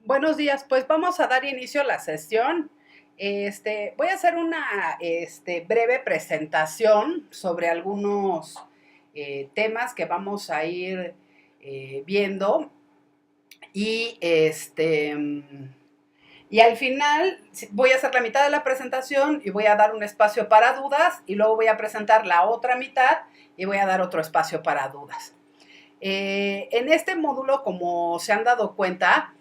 Buenos días, pues vamos a dar inicio a la sesión. Voy a hacer una breve presentación sobre algunos temas que vamos a ir viendo y y al final voy a hacer la mitad de la presentación y voy a dar un espacio para dudas y luego voy a presentar la otra mitad y voy a dar otro espacio para dudas. En este módulo, como se han dado cuenta,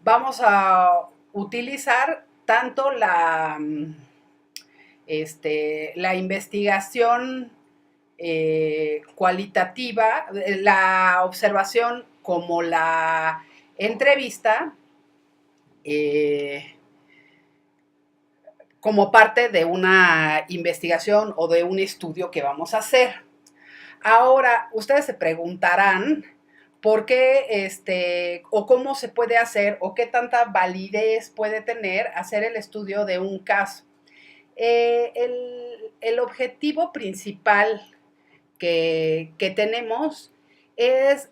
vamos a utilizar tanto la investigación cualitativa, la observación como la entrevista, eh, como parte de una investigación o de un estudio que vamos a hacer. Ahora, ustedes se preguntarán por qué, o cómo se puede hacer, o qué tanta validez puede tener hacer el estudio de un caso. El objetivo principal que tenemos es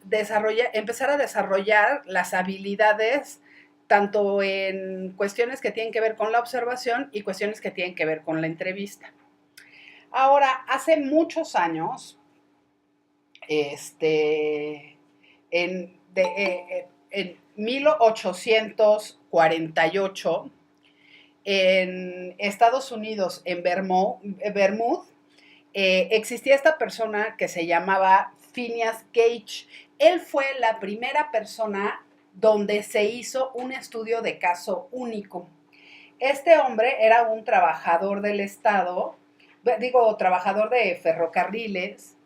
empezar a desarrollar las habilidades tanto en cuestiones que tienen que ver con la observación y cuestiones que tienen que ver con la entrevista. Ahora, hace muchos años, en 1848, en Estados Unidos, en Vermouth, existía esta persona que se llamaba Phineas Gage. Él fue la primera persona donde se hizo un estudio de caso único. Este hombre era un trabajador del Estado, trabajador de ferrocarriles,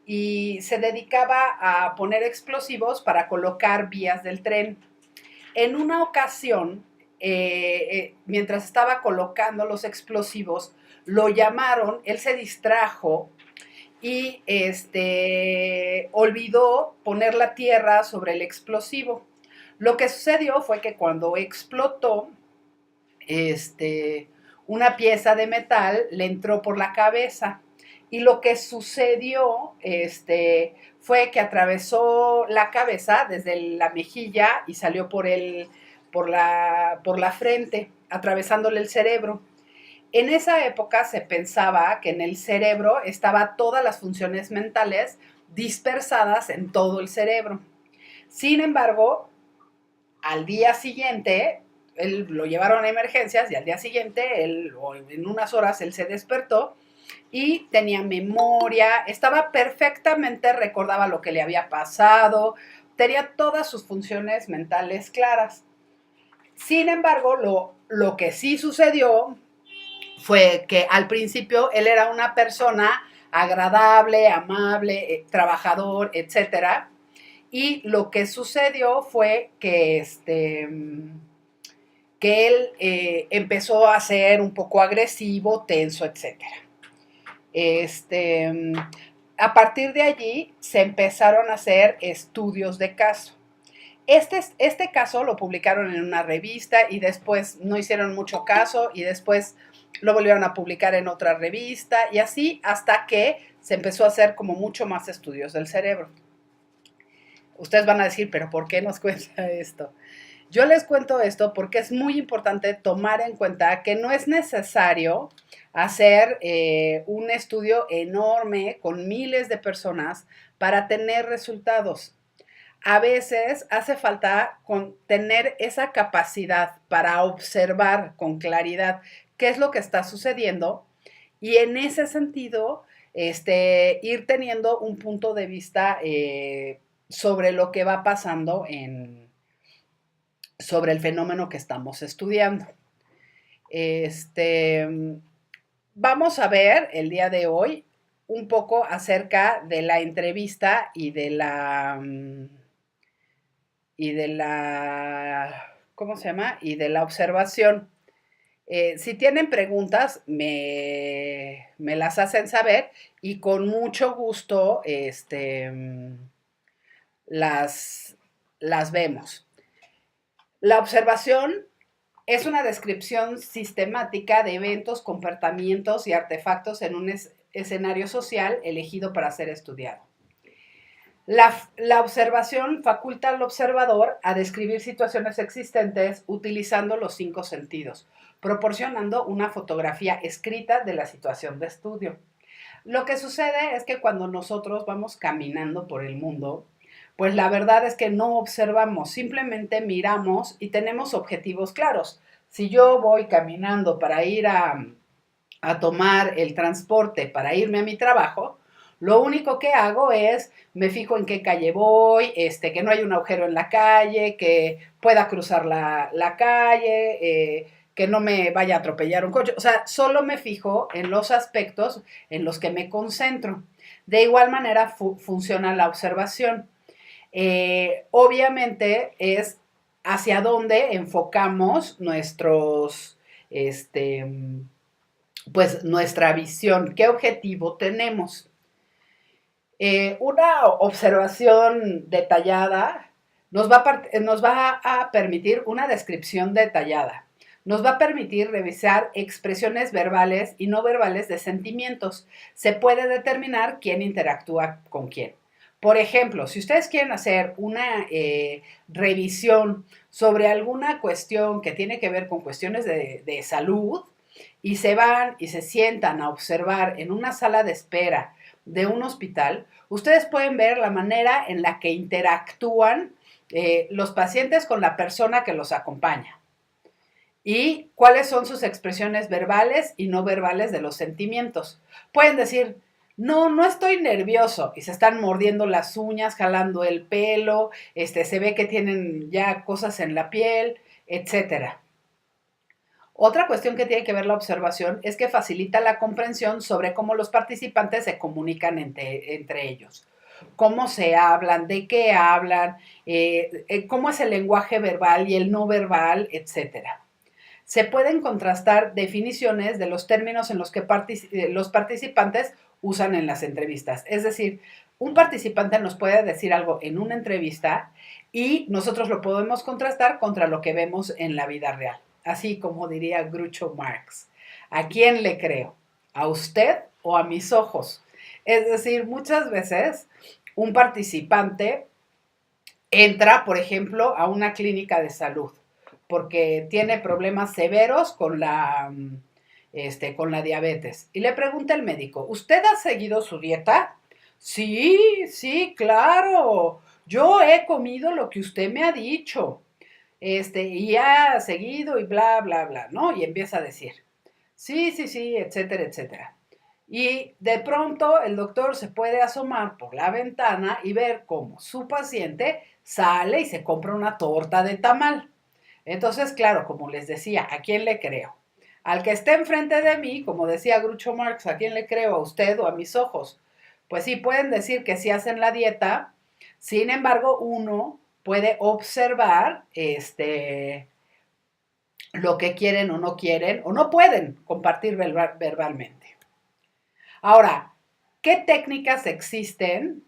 y se dedicaba a poner explosivos para colocar vías del tren. En una ocasión, mientras estaba colocando los explosivos, lo llamaron, él se distrajo y olvidó poner la tierra sobre el explosivo. Lo que sucedió fue que cuando explotó, una pieza de metal le entró por la cabeza. Y lo que sucedió fue que atravesó la cabeza desde la mejilla y salió por la frente, atravesándole el cerebro. En esa época se pensaba que en el cerebro estaban todas las funciones mentales dispersadas en todo el cerebro. Sin embargo, al día siguiente, él lo llevaron a emergencias y al día siguiente, en unas horas, él se despertó y tenía memoria, estaba perfectamente, recordaba lo que le había pasado, tenía todas sus funciones mentales claras. Sin embargo, lo que sí sucedió fue que al principio él era una persona agradable, amable, trabajador, etcétera. Y lo que sucedió fue que él empezó a ser un poco agresivo, tenso, etcétera. Este, a partir de allí se empezaron a hacer estudios de caso. Este caso lo publicaron en una revista y después no hicieron mucho caso y después lo volvieron a publicar en otra revista y así hasta que se empezó a hacer como mucho más estudios del cerebro. Ustedes van a decir, pero ¿por qué nos cuenta esto? Yo les cuento esto porque es muy importante tomar en cuenta que no es necesario hacer un estudio enorme con miles de personas para tener resultados. A veces hace falta tener esa capacidad para observar con claridad qué es lo que está sucediendo y en ese sentido ir teniendo un punto de vista sobre lo que va pasando sobre el fenómeno que estamos estudiando. Vamos a ver el día de hoy un poco acerca de la entrevista ¿cómo se llama? Y de la observación. Si tienen preguntas, me las hacen saber y con mucho gusto las vemos. La observación es una descripción sistemática de eventos, comportamientos y artefactos en un escenario social elegido para ser estudiado. La observación faculta al observador a describir situaciones existentes utilizando los 5 sentidos, proporcionando una fotografía escrita de la situación de estudio. Lo que sucede es que cuando nosotros vamos caminando por el mundo, pues la verdad es que no observamos, simplemente miramos y tenemos objetivos claros. Si yo voy caminando para ir a tomar el transporte para irme a mi trabajo, lo único que hago es me fijo en qué calle voy, que no hay un agujero en la calle, que pueda cruzar la calle, que no me vaya a atropellar un coche. O sea, solo me fijo en los aspectos en los que me concentro. De igual manera funciona la observación. Obviamente es hacia dónde enfocamos pues nuestra visión, qué objetivo tenemos. Una observación detallada nos va a permitir una descripción detallada. Nos va a permitir revisar expresiones verbales y no verbales de sentimientos. Se puede determinar quién interactúa con quién. Por ejemplo, si ustedes quieren hacer una revisión sobre alguna cuestión que tiene que ver con cuestiones de salud y se van y se sientan a observar en una sala de espera de un hospital, ustedes pueden ver la manera en la que interactúan los pacientes con la persona que los acompaña y cuáles son sus expresiones verbales y no verbales de los sentimientos. Pueden decir, no, no estoy nervioso, y se están mordiendo las uñas, jalando el pelo, se ve que tienen ya cosas en la piel, etcétera. Otra cuestión que tiene que ver la observación es que facilita la comprensión sobre cómo los participantes se comunican entre ellos, cómo se hablan, de qué hablan, cómo es el lenguaje verbal y el no verbal, etcétera. Se pueden contrastar definiciones de los términos en los que los participantes usan en las entrevistas. Es decir, un participante nos puede decir algo en una entrevista y nosotros lo podemos contrastar contra lo que vemos en la vida real. Así como diría Groucho Marx. ¿A quién le creo? ¿A usted o a mis ojos? Es decir, muchas veces un participante entra, por ejemplo, a una clínica de salud porque tiene problemas severos con la diabetes. Y le pregunta el médico, ¿usted ha seguido su dieta? Sí, sí, claro. Yo he comido lo que usted me ha dicho. Y ha seguido y bla, bla, bla, ¿no? Y empieza a decir, sí, sí, sí, etcétera, etcétera. Y de pronto el doctor se puede asomar por la ventana y ver cómo su paciente sale y se compra una torta de tamal. Entonces, claro, como les decía, ¿a quién le creo? Al que esté enfrente de mí, como decía Groucho Marx, ¿a quién le creo? ¿A usted o a mis ojos? Pues sí, pueden decir que sí hacen la dieta, sin embargo, uno puede observar lo que quieren o no pueden compartir verbalmente. Ahora, ¿qué técnicas existen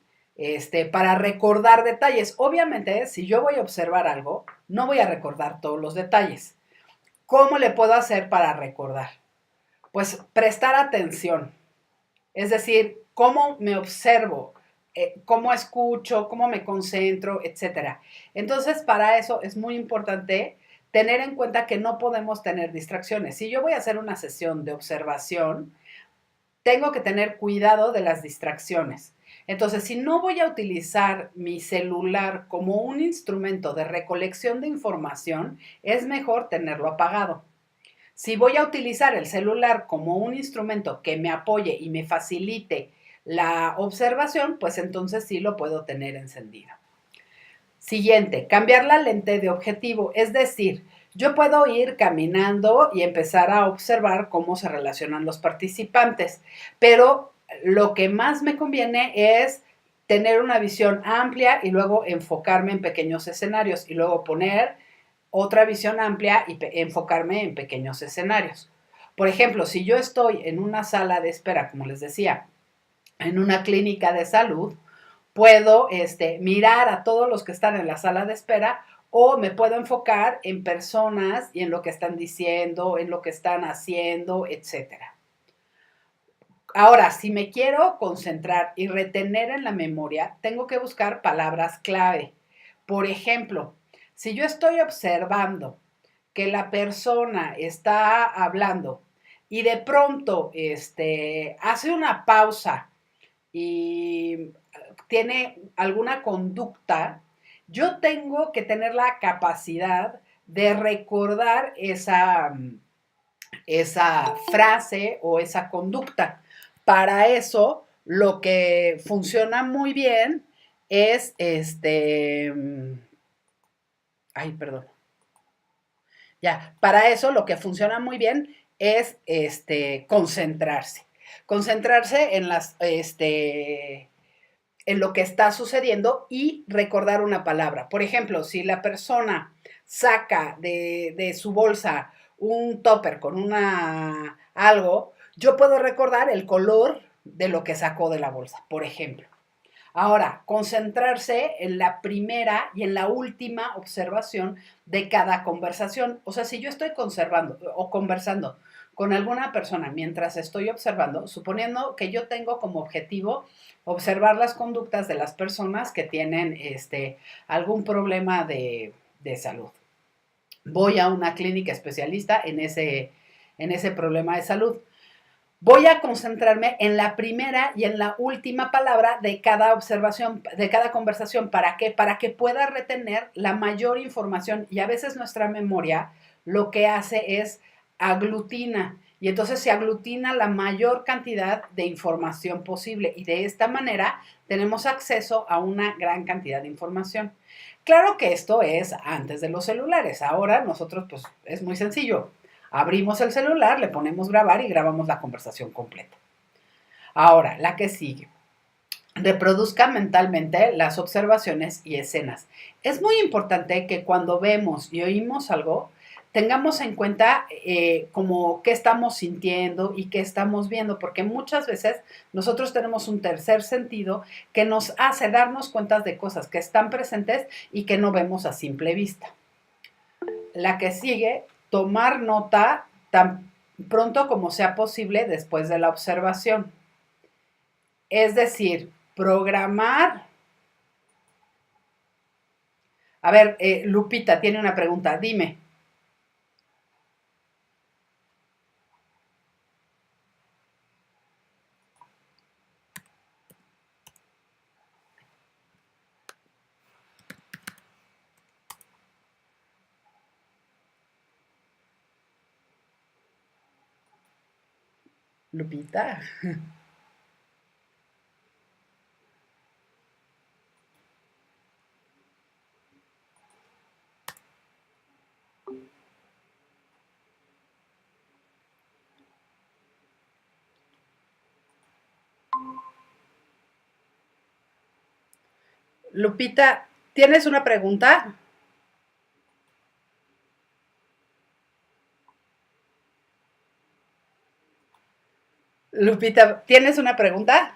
para recordar detalles? Obviamente, si yo voy a observar algo, no voy a recordar todos los detalles. ¿Cómo le puedo hacer para recordar? Pues prestar atención, es decir, cómo me observo, cómo escucho, cómo me concentro, etcétera. Entonces, para eso es muy importante tener en cuenta que no podemos tener distracciones. Si yo voy a hacer una sesión de observación, tengo que tener cuidado de las distracciones. Entonces, si no voy a utilizar mi celular como un instrumento de recolección de información, es mejor tenerlo apagado. Si voy a utilizar el celular como un instrumento que me apoye y me facilite la observación, pues entonces sí lo puedo tener encendido. Siguiente, cambiar la lente de objetivo, es decir, yo puedo ir caminando y empezar a observar cómo se relacionan los participantes, pero lo que más me conviene es tener una visión amplia y luego enfocarme en pequeños escenarios y luego poner otra visión amplia y enfocarme en pequeños escenarios. Por ejemplo, si yo estoy en una sala de espera, como les decía, en una clínica de salud, puedo mirar a todos los que están en la sala de espera o me puedo enfocar en personas y en lo que están diciendo, en lo que están haciendo, etcétera. Ahora, si me quiero concentrar y retener en la memoria, tengo que buscar palabras clave. Por ejemplo, si yo estoy observando que la persona está hablando y de pronto hace una pausa y tiene alguna conducta, yo tengo que tener la capacidad de recordar esa frase o esa conducta. Para eso, lo que funciona muy bien es ay, perdón. Ya, para eso lo que funciona muy bien es concentrarse. Concentrarse en lo que está sucediendo y recordar una palabra. Por ejemplo, si la persona saca de su bolsa un topper con algo, yo puedo recordar el color de lo que sacó de la bolsa, por ejemplo. Ahora, concentrarse en la primera y en la última observación de cada conversación. O sea, si yo estoy conservando o conversando con alguna persona mientras estoy observando, suponiendo que yo tengo como objetivo observar las conductas de las personas que tienen algún problema de salud. Voy a una clínica especialista en ese problema de salud. Voy a concentrarme en la primera y en la última palabra de cada observación, de cada conversación. ¿Para qué? Para que pueda retener la mayor información. Y a veces nuestra memoria lo que hace es aglutina. Y entonces se aglutina la mayor cantidad de información posible. Y de esta manera tenemos acceso a una gran cantidad de información. Claro que esto es antes de los celulares. Ahora nosotros, pues, es muy sencillo. Abrimos el celular, le ponemos grabar y grabamos la conversación completa. Ahora, la que sigue. Reproduzca mentalmente las observaciones y escenas. Es muy importante que cuando vemos y oímos algo, tengamos en cuenta como qué estamos sintiendo y qué estamos viendo, porque muchas veces nosotros tenemos un tercer sentido que nos hace darnos cuenta de cosas que están presentes y que no vemos a simple vista. La que sigue, tomar nota tan pronto como sea posible después de la observación. Es decir, programar. A ver, Lupita tiene una pregunta, dime. Lupita. Lupita, ¿tienes una pregunta? Lupita, ¿tienes una pregunta?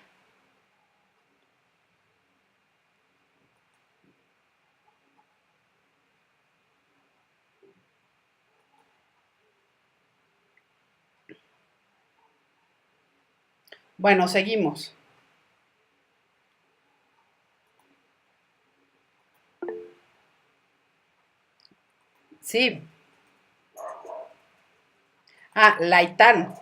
Bueno, seguimos. Sí. Ah, Laitán.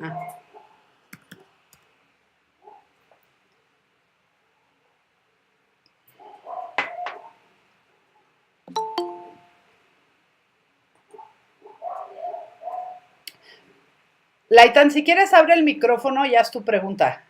Ah. Laitán, si quieres abre el micrófono y haz tu pregunta.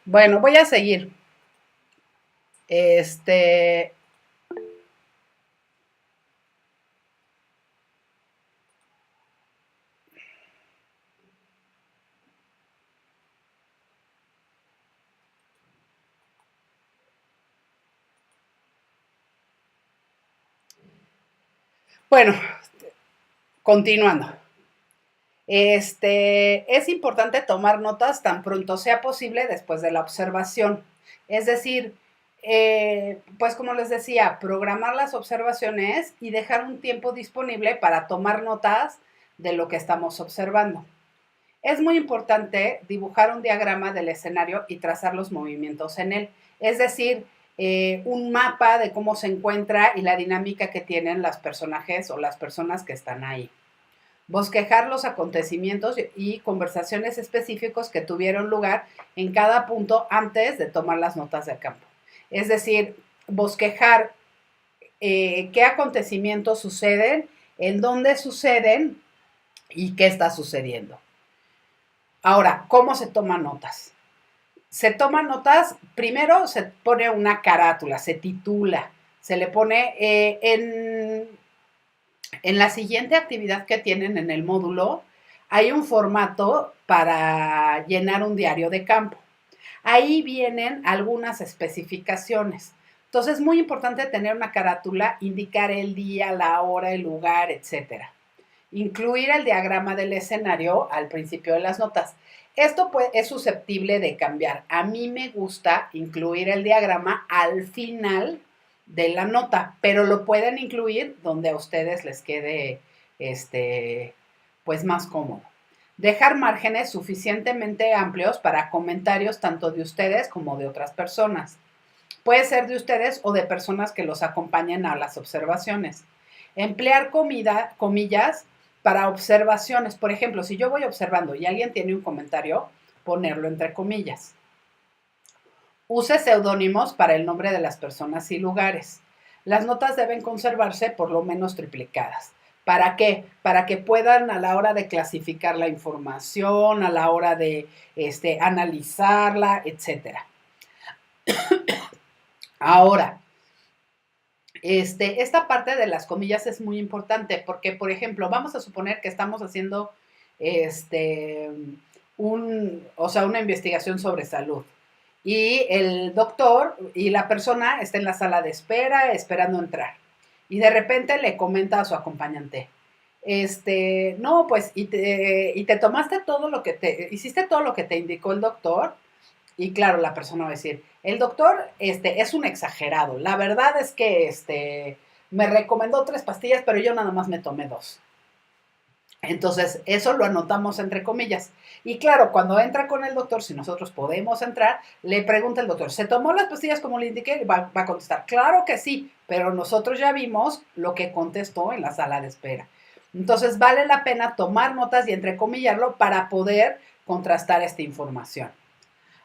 Bueno, voy a seguir. Este, bueno, continuando. Es importante tomar notas tan pronto sea posible después de la observación. Es decir, pues como les decía, programar las observaciones y dejar un tiempo disponible para tomar notas de lo que estamos observando. Es muy importante dibujar un diagrama del escenario y trazar los movimientos en él. Es decir, un mapa de cómo se encuentra y la dinámica que tienen los personajes o las personas que están ahí. Bosquejar los acontecimientos y conversaciones específicos que tuvieron lugar en cada punto antes de tomar las notas de campo. Es decir, bosquejar qué acontecimientos suceden, en dónde suceden y qué está sucediendo. Ahora, ¿cómo se toman notas? Se toman notas, primero se pone una carátula, se titula, se le pone en la siguiente actividad que tienen en el módulo, hay un formato para llenar un diario de campo. Ahí vienen algunas especificaciones. Entonces es muy importante tener una carátula, indicar el día, la hora, el lugar, etcétera. Incluir el diagrama del escenario al principio de las notas. Esto es susceptible de cambiar. A mí me gusta incluir el diagrama al final de la nota, pero lo pueden incluir donde a ustedes les quede pues más cómodo. Dejar márgenes suficientemente amplios para comentarios tanto de ustedes como de otras personas. Puede ser de ustedes o de personas que los acompañen a las observaciones. Emplear comillas para observaciones. Por ejemplo, si yo voy observando y alguien tiene un comentario, ponerlo entre comillas. Use seudónimos para el nombre de las personas y lugares. Las notas deben conservarse por lo menos triplicadas. ¿Para qué? Para que puedan a la hora de clasificar la información, a la hora de analizarla, etcétera. Ahora, esta parte de las comillas es muy importante porque, por ejemplo, vamos a suponer que estamos haciendo una investigación sobre salud y el doctor y la persona está en la sala de espera esperando entrar y de repente le comenta a su acompañante, no, pues, y te tomaste todo lo que hiciste todo lo que te indicó el doctor. Y claro, la persona va a decir, el doctor es un exagerado. La verdad es que me recomendó 3 pastillas, pero yo nada más me tomé 2. Entonces, eso lo anotamos entre comillas. Y claro, cuando entra con el doctor, si nosotros podemos entrar, le pregunta el doctor, ¿se tomó las pastillas como le indiqué? Y va a contestar, claro que sí, pero nosotros ya vimos lo que contestó en la sala de espera. Entonces, vale la pena tomar notas y entrecomillarlo para poder contrastar esta información.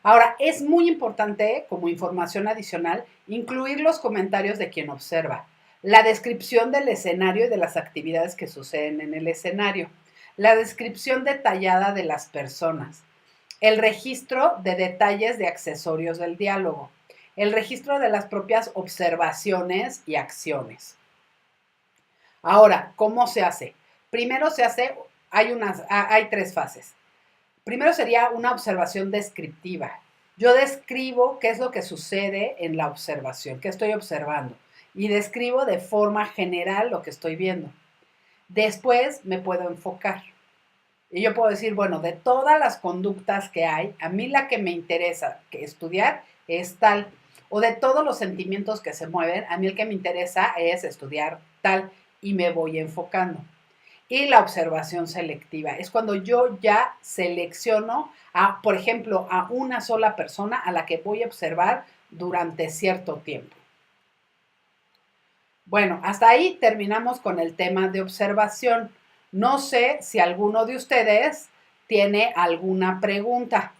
Ahora, es muy importante, como información adicional, incluir los comentarios de quien observa, la descripción del escenario y de las actividades que suceden en el escenario, la descripción detallada de las personas, el registro de detalles de accesorios del diálogo, el registro de las propias observaciones y acciones. Ahora, ¿cómo se hace? Primero se hace, hay 3 fases. Primero sería una observación descriptiva. Yo describo qué es lo que sucede en la observación, qué estoy observando, y describo de forma general lo que estoy viendo. Después me puedo enfocar. Y yo puedo decir, bueno, de todas las conductas que hay, a mí la que me interesa estudiar es tal. O de todos los sentimientos que se mueven, a mí el que me interesa es estudiar tal. Y me voy enfocando. Y la observación selectiva es cuando yo ya selecciono, por ejemplo, a una sola persona a la que voy a observar durante cierto tiempo. Bueno, hasta ahí terminamos con el tema de observación. No sé si alguno de ustedes tiene alguna pregunta.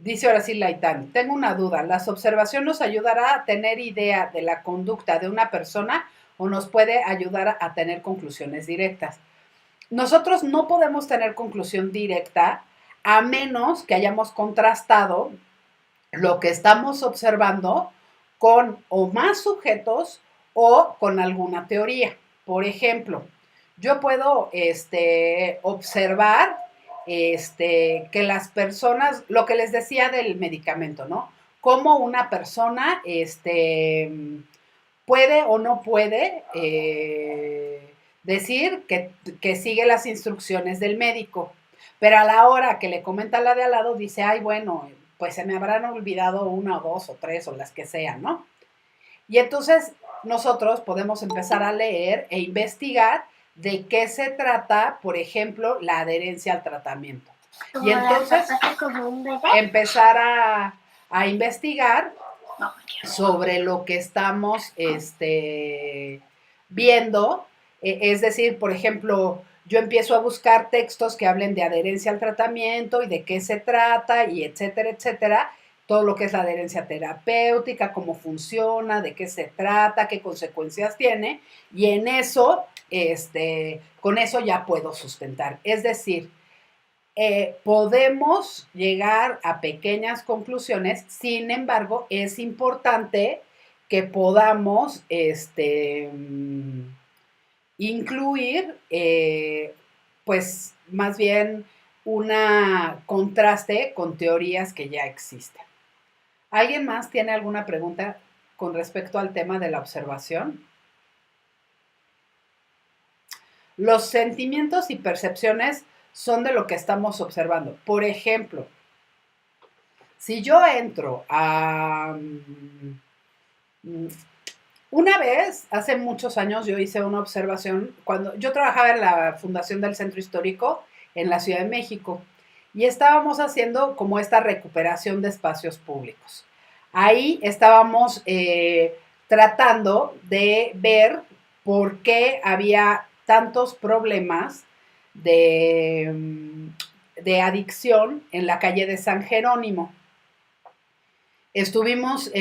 Dice ahora sí Laitán, tengo una duda. ¿Las observaciones nos ayudará a tener idea de la conducta de una persona o nos puede ayudar a tener conclusiones directas? nosotros no podemos tener conclusión directa a menos que hayamos contrastado lo que estamos observando con o más sujetos o con alguna teoría. Por ejemplo, yo puedo observar que las personas, lo que les decía del medicamento, ¿no? Cómo una persona puede o no puede decir que sigue las instrucciones del médico. Pero a la hora que le comenta la de al lado, dice, ay, bueno, pues se me habrán olvidado una o dos o tres o las que sean, ¿no? Y entonces nosotros podemos empezar a leer e investigar de qué se trata, por ejemplo, la adherencia al tratamiento. Y entonces empezar a investigar sobre lo que estamos viendo. Es decir, por ejemplo, yo empiezo a buscar textos que hablen de adherencia al tratamiento y de qué se trata y etcétera, etcétera. Todo lo que es la adherencia terapéutica, cómo funciona, de qué se trata, qué consecuencias tiene. Y en eso, con eso ya puedo sustentar. Es decir, podemos llegar a pequeñas conclusiones, sin embargo, es importante que podamos incluir, pues más bien, una contraste con teorías que ya existen. ¿Alguien más tiene alguna pregunta con respecto al tema de la observación? Los sentimientos y percepciones son de lo que estamos observando. Por ejemplo, si yo entro a... Una vez, hace muchos años, yo hice una observación cuando yo trabajaba en la fundación del Centro Histórico en la Ciudad de México y estábamos haciendo como esta recuperación de espacios públicos. Ahí estábamos tratando de ver por qué había tantos problemas de adicción en la calle de San Jerónimo. Estuvimos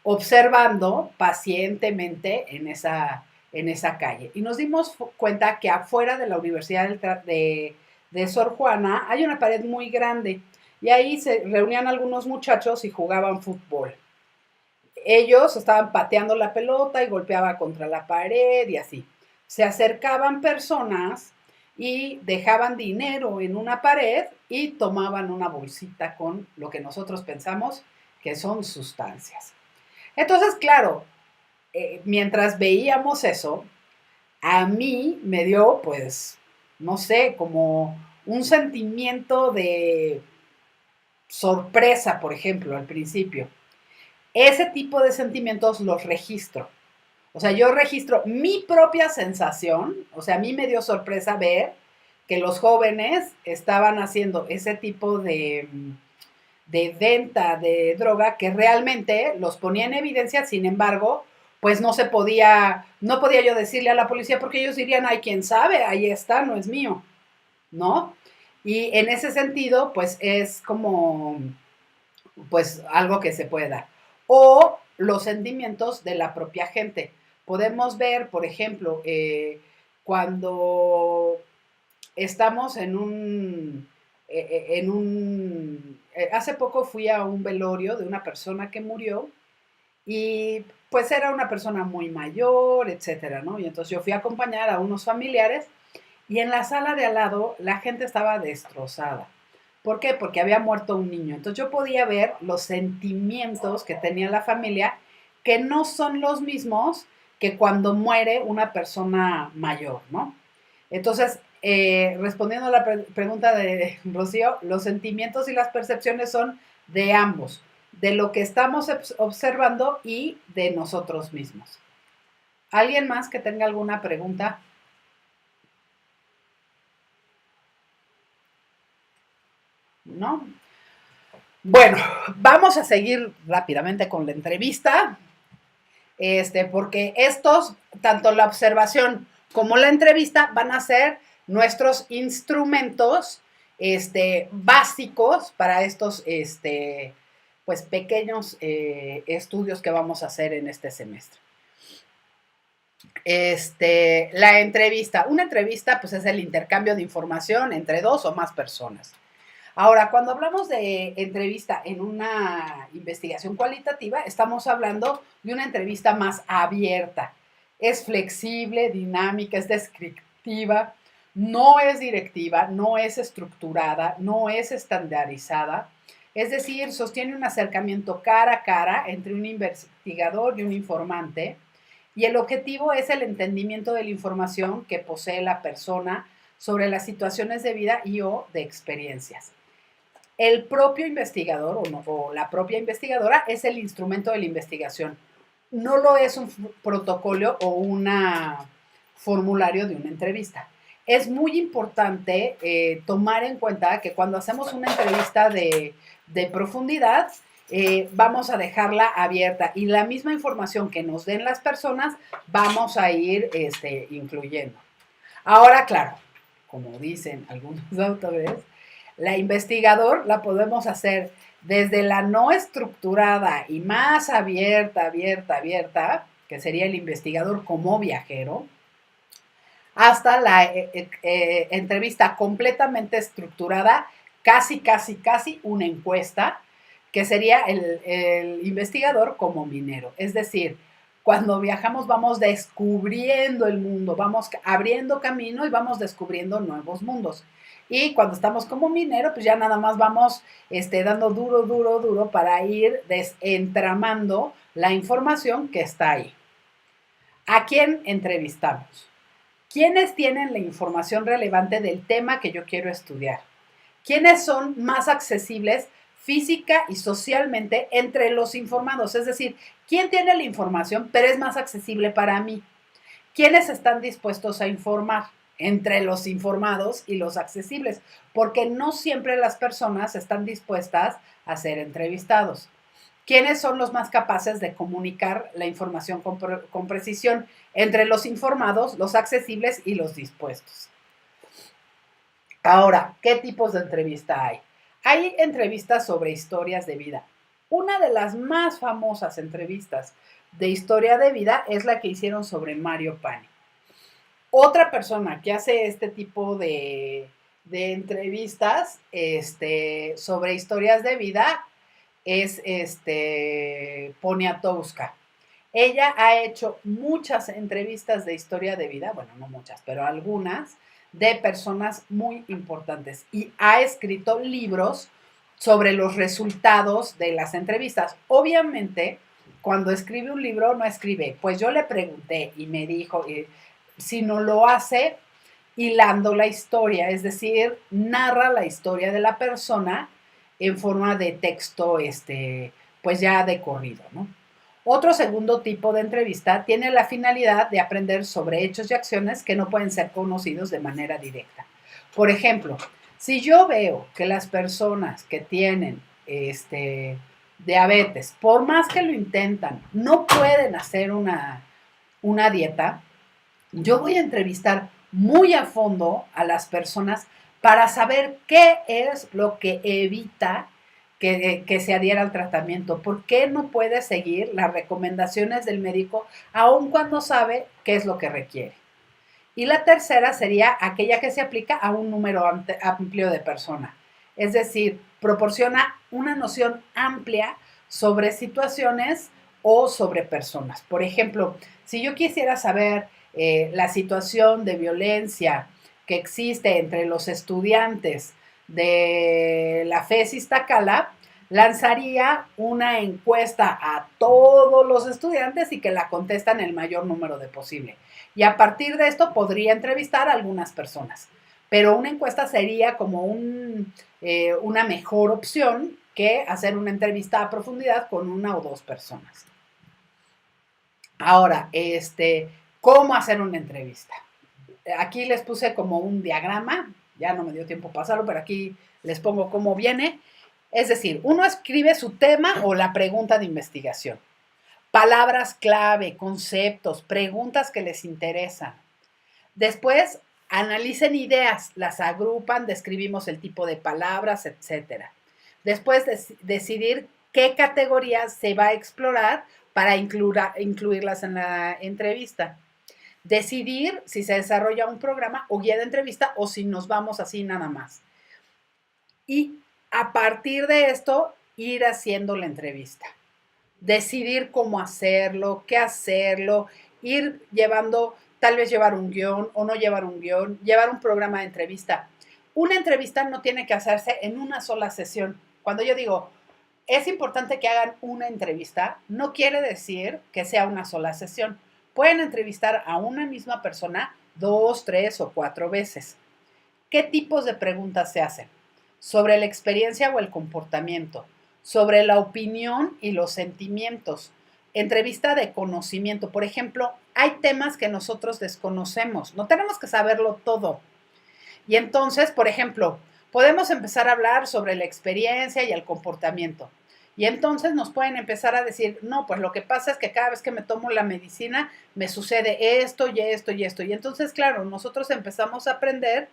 observando pacientemente en esa calle y nos dimos cuenta que afuera de la Universidad de Sor Juana hay una pared muy grande y ahí se reunían algunos muchachos y jugaban fútbol. Ellos estaban pateando la pelota y golpeaban contra la pared y así. Se acercaban personas y dejaban dinero en una pared y tomaban una bolsita con lo que nosotros pensamos que son sustancias. Entonces, claro, mientras veíamos eso, a mí me dio, pues, no sé, como un sentimiento de sorpresa, por ejemplo, al principio. Ese tipo de sentimientos los registro. O sea, yo registro mi propia sensación, o sea, a mí me dio sorpresa ver que los jóvenes estaban haciendo ese tipo de venta de droga que realmente los ponía en evidencia, sin embargo, pues no podía yo decirle a la policía porque ellos dirían, ay, quién sabe, ahí está, no es mío, ¿no? Y en ese sentido, pues es como, pues algo que se puede dar. O los sentimientos de la propia gente. Podemos ver, por ejemplo, cuando estamos hace poco fui a un velorio de una persona que murió y pues era una persona muy mayor, etcétera, ¿no? Y entonces yo fui a acompañar a unos familiares y en la sala de al lado la gente estaba destrozada. ¿Por qué? Porque había muerto un niño. Entonces yo podía ver los sentimientos que tenía la familia, que no son los mismos que cuando muere una persona mayor, ¿no? Entonces, respondiendo a la pregunta de Rocío, los sentimientos y las percepciones son de ambos, de lo que estamos observando y de nosotros mismos. ¿Alguien más que tenga alguna pregunta? ¿No? Bueno, vamos a seguir rápidamente con la entrevista, porque tanto la observación como la entrevista van a ser nuestros instrumentos básicos para estos pues pequeños estudios que vamos a hacer en este semestre. La entrevista. Una entrevista, pues, es el intercambio de información entre dos o más personas. Ahora, cuando hablamos de entrevista en una investigación cualitativa, estamos hablando de una entrevista más abierta. Es flexible, dinámica, es descriptiva, no es directiva, no es estructurada, no es estandarizada. Es decir, sostiene un acercamiento cara a cara entre un investigador y un informante, y el objetivo es el entendimiento de la información que posee la persona sobre las situaciones de vida y o de experiencias. El propio investigador o la propia investigadora es el instrumento de la investigación. No lo es un protocolo o un formulario de una entrevista. Es muy importante tomar en cuenta que cuando hacemos una entrevista de profundidad, vamos a dejarla abierta y la misma información que nos den las personas vamos a ir incluyendo. Ahora, claro, como dicen algunos autores, la investigador la podemos hacer desde la no estructurada y más abierta, que sería el investigador como viajero, hasta la entrevista completamente estructurada, casi una encuesta, que sería el investigador como minero. Es decir, cuando viajamos vamos descubriendo el mundo, vamos abriendo camino y vamos descubriendo nuevos mundos. Y cuando estamos como minero, pues ya nada más vamos dando duro para ir desentramando la información que está ahí. ¿A quién entrevistamos? ¿Quiénes tienen la información relevante del tema que yo quiero estudiar? ¿Quiénes son más accesibles física y socialmente entre los informados? Es decir, ¿quién tiene la información pero es más accesible para mí? ¿Quiénes están dispuestos a informar entre los informados y los accesibles? Porque no siempre las personas están dispuestas a ser entrevistados. ¿Quiénes son los más capaces de comunicar la información con precisión entre los informados, los accesibles y los dispuestos? Ahora, ¿qué tipos de entrevista hay? Hay entrevistas sobre historias de vida. Una de las más famosas entrevistas de historia de vida es la que hicieron sobre Mario Pani. Otra persona que hace este tipo de entrevistas sobre historias de vida es Poniatowska. Ella ha hecho muchas entrevistas de historia de vida, bueno, no muchas, pero algunas, de personas muy importantes y ha escrito libros sobre los resultados de las entrevistas. Obviamente, cuando escribe un libro, no escribe, pues yo le pregunté y me dijo, sino lo hace hilando la historia, es decir, narra la historia de la persona en forma de texto, pues ya de corrido, ¿no? Otro segundo tipo de entrevista tiene la finalidad de aprender sobre hechos y acciones que no pueden ser conocidos de manera directa. Por ejemplo, si yo veo que las personas que tienen diabetes, por más que lo intentan, no pueden hacer una dieta, yo voy a entrevistar muy a fondo a las personas para saber qué es lo que evita que se adhiera al tratamiento, por qué no puede seguir las recomendaciones del médico aun cuando sabe qué es lo que requiere. Y la tercera sería aquella que se aplica a un número amplio de personas, es decir, proporciona una noción amplia sobre situaciones o sobre personas. Por ejemplo, si yo quisiera saber la situación de violencia que existe entre los estudiantes de la FES Iztacala, lanzaría una encuesta a todos los estudiantes y que la contestan el mayor número de posible. Y a partir de esto podría entrevistar a algunas personas. Pero una encuesta sería como una mejor opción que hacer una entrevista a profundidad con una o dos personas. Ahora, ¿cómo hacer una entrevista? Aquí les puse como un diagrama, ya no me dio tiempo pasarlo, pero aquí les pongo cómo viene. Es decir, uno escribe su tema o la pregunta de investigación. Palabras clave, conceptos, preguntas que les interesan. Después, analicen ideas, las agrupan, describimos el tipo de palabras, etc. Después, decidir qué categorías se va a explorar para incluirlas en la entrevista. decidir si se desarrolla un programa o guía de entrevista o si nos vamos así nada más. Y a partir de esto, ir haciendo la entrevista. Decidir cómo hacerlo, qué hacerlo, ir llevando, tal vez llevar un guión o no llevar un guión, llevar un programa de entrevista. Una entrevista no tiene que hacerse en una sola sesión. Cuando yo digo, es importante que hagan una entrevista, no quiere decir que sea una sola sesión. Pueden entrevistar a una misma persona 2, 3 o 4 veces. ¿Qué tipos de preguntas se hacen? Sobre la experiencia o el comportamiento, sobre la opinión y los sentimientos. Entrevista de conocimiento. Por ejemplo, hay temas que nosotros desconocemos. No tenemos que saberlo todo. Y entonces, por ejemplo, podemos empezar a hablar sobre la experiencia y el comportamiento. Y entonces nos pueden empezar a decir, no, pues lo que pasa es que cada vez que me tomo la medicina me sucede esto y esto y esto. Y entonces, claro, nosotros empezamos a aprender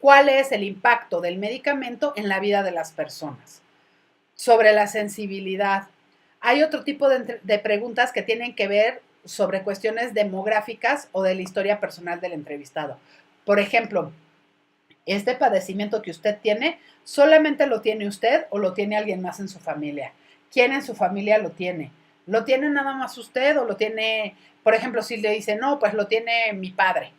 cuál es el impacto del medicamento en la vida de las personas. Sobre la sensibilidad. Hay otro tipo de preguntas que tienen que ver sobre cuestiones demográficas o de la historia personal del entrevistado. Por ejemplo, este padecimiento que usted tiene, ¿solamente lo tiene usted o lo tiene alguien más en su familia? ¿Quién en su familia lo tiene? ¿Lo tiene nada más usted o lo tiene, por ejemplo, si le dice, no, pues lo tiene mi padre?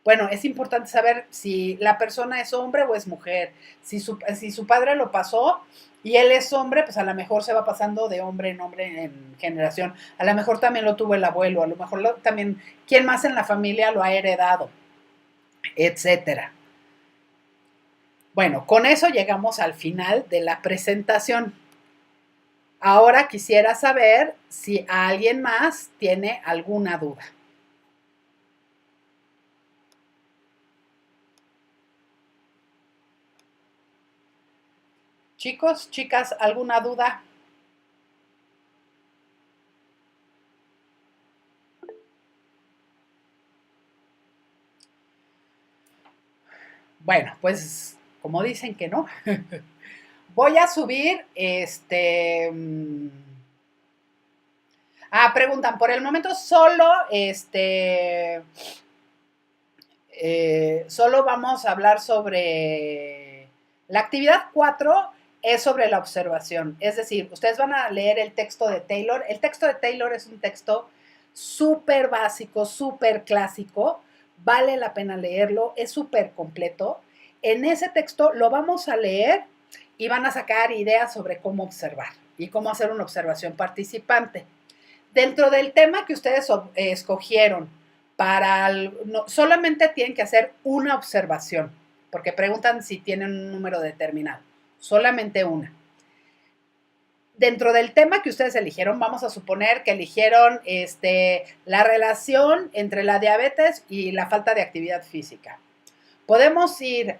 Bueno, es importante saber si la persona es hombre o es mujer. Si su padre lo pasó y él es hombre, pues a lo mejor se va pasando de hombre en generación. A lo mejor también lo tuvo el abuelo, a lo mejor también, ¿quién más en la familia lo ha heredado? Etcétera. Bueno, con eso llegamos al final de la presentación. Ahora quisiera saber si alguien más tiene alguna duda. Chicos, chicas, ¿alguna duda? Bueno, pues como dicen que no, voy a subir preguntan, por el momento solo solo vamos a hablar sobre la actividad 4 es sobre la observación. Es decir, ustedes van a leer el texto de Taylor. El texto de Taylor es un texto súper básico, súper clásico. Vale la pena leerlo, es súper completo. En ese texto lo vamos a leer y van a sacar ideas sobre cómo observar y cómo hacer una observación participante. Dentro del tema que ustedes escogieron, solamente tienen que hacer una observación, porque preguntan si tienen un número determinado, solamente una. Dentro del tema que ustedes eligieron, vamos a suponer que eligieron la relación entre la diabetes y la falta de actividad física. Podemos ir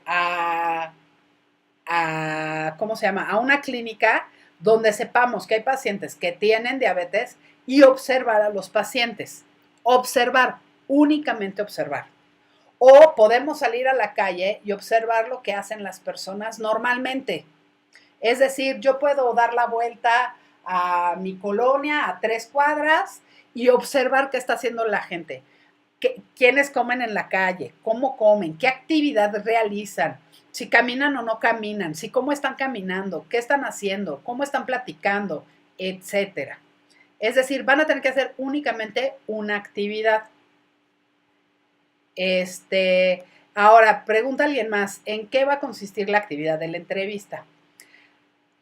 ¿cómo se llama? A una clínica donde sepamos que hay pacientes que tienen diabetes y observar a los pacientes. Observar, únicamente observar. O podemos salir a la calle y observar lo que hacen las personas normalmente. Es decir, yo puedo dar la vuelta a mi colonia a 3 cuadras y observar qué está haciendo la gente. ¿Quiénes comen en la calle? ¿Cómo comen? ¿Qué actividad realizan? Si caminan o no caminan, si cómo están caminando, qué están haciendo, cómo están platicando, etcétera. Es decir, van a tener que hacer únicamente una actividad. Ahora, pregunta alguien más, ¿en qué va a consistir la actividad de la entrevista?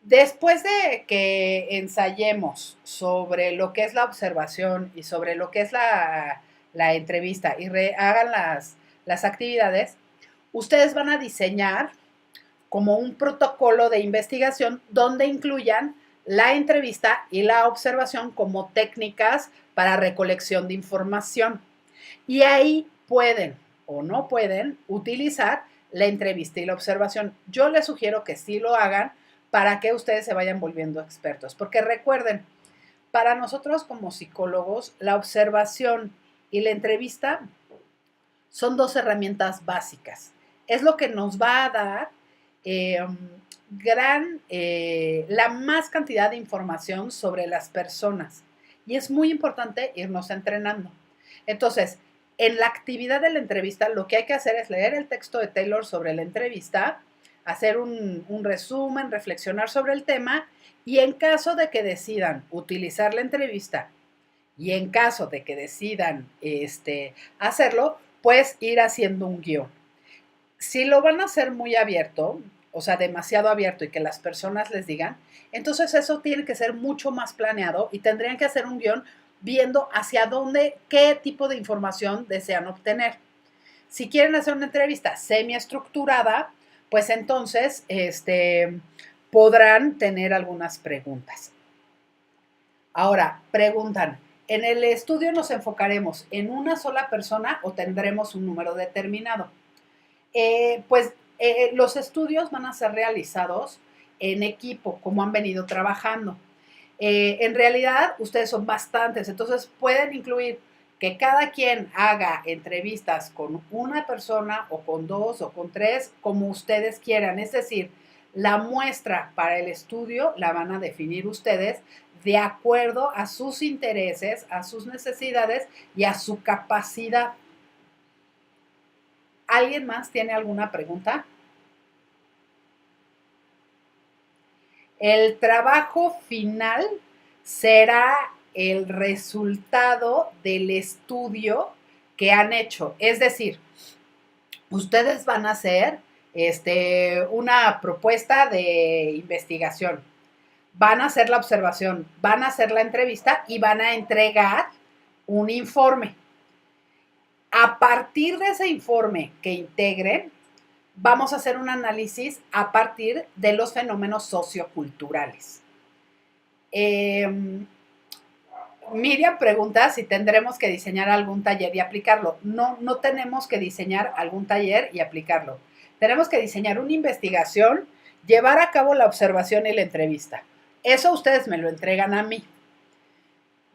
Después de que ensayemos sobre lo que es la observación y sobre lo que es la entrevista y hagan las actividades, ustedes van a diseñar como un protocolo de investigación donde incluyan la entrevista y la observación como técnicas para recolección de información. Y ahí pueden o no pueden utilizar la entrevista y la observación. Yo les sugiero que sí lo hagan para que ustedes se vayan volviendo expertos. Porque recuerden, para nosotros como psicólogos, la observación y la entrevista son 2 herramientas básicas. Es lo que nos va a dar la más cantidad de información sobre las personas. Y es muy importante irnos entrenando. Entonces, en la actividad de la entrevista lo que hay que hacer es leer el texto de Taylor sobre la entrevista, hacer un resumen, reflexionar sobre el tema y en caso de que decidan utilizar la entrevista y en caso de que decidan hacerlo, pues ir haciendo un guión. Si lo van a hacer muy abierto, o sea, demasiado abierto y que las personas les digan, entonces eso tiene que ser mucho más planeado y tendrían que hacer un guión viendo hacia dónde, qué tipo de información desean obtener. Si quieren hacer una entrevista semiestructurada, pues entonces podrán tener algunas preguntas. Ahora, preguntan, ¿en el estudio nos enfocaremos en una sola persona o tendremos un número determinado? Los estudios van a ser realizados en equipo, como han venido trabajando. En realidad, ustedes son bastantes, entonces pueden incluir que cada quien haga entrevistas con una persona o con dos o con tres, como ustedes quieran. Es decir, la muestra para el estudio la van a definir ustedes de acuerdo a sus intereses, a sus necesidades y a su capacidad. ¿Alguien más tiene alguna pregunta? El trabajo final será el resultado del estudio que han hecho. Es decir, ustedes van a hacer una propuesta de investigación, van a hacer la observación, van a hacer la entrevista y van a entregar un informe. A partir de ese informe que integren, vamos a hacer un análisis a partir de los fenómenos socioculturales. Miriam pregunta si tendremos que diseñar algún taller y aplicarlo. No, no tenemos que diseñar algún taller y aplicarlo. Tenemos que diseñar una investigación, llevar a cabo la observación y la entrevista. Eso ustedes me lo entregan a mí.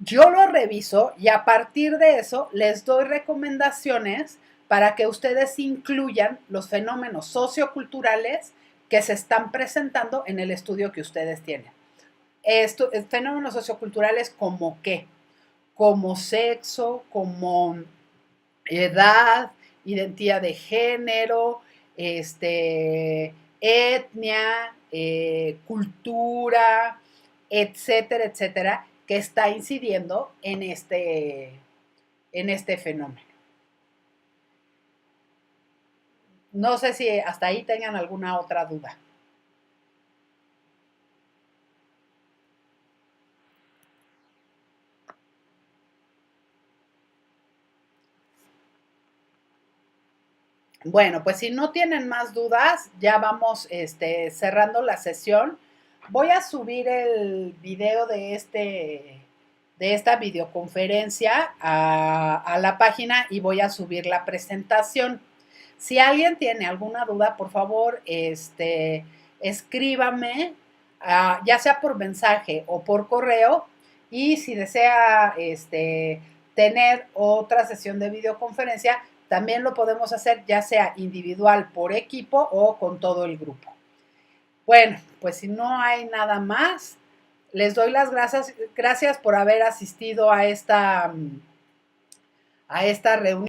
Yo lo reviso y a partir de eso les doy recomendaciones para que ustedes incluyan los fenómenos socioculturales que se están presentando en el estudio que ustedes tienen. Fenómenos socioculturales como qué, como sexo, como edad, identidad de género, etnia, cultura, etcétera, etcétera, que está incidiendo en este fenómeno. No sé si hasta ahí tengan alguna otra duda. Bueno, pues si no tienen más dudas, ya vamos cerrando la sesión. Voy a subir el video de esta videoconferencia a la página y voy a subir la presentación. Si alguien tiene alguna duda, por favor, escríbame, ya sea por mensaje o por correo, y si desea tener otra sesión de videoconferencia, también lo podemos hacer ya sea individual por equipo o con todo el grupo. Bueno, pues si no hay nada más, les doy las gracias por haber asistido a esta reunión.